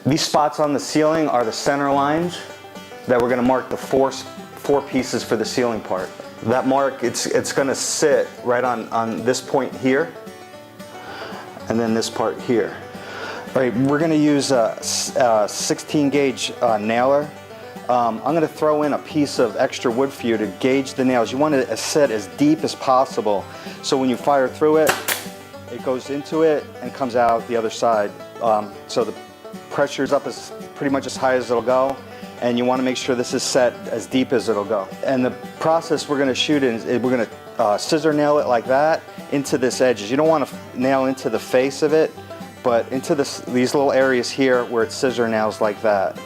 These spots on the ceiling are the center lines that we're gonna mark the four pieces for the ceiling part. That mark, it's gonna sit right on this point here, and then this part here. All right, we're gonna use a 16 gauge nailer. I'm gonna throw in a piece of extra wood for you to gauge the nails. You want it to set as deep as possible, so when you fire through it, it goes into it and comes out the other side. So the pressure is up as pretty much as high as it'll go, and you want to make sure this is set as deep as it'll go. And the process we're going to shoot in is we're going to scissor nail it like that into this edges. You don't want to nail into the face of it, but into these little areas here where it scissor nails like that.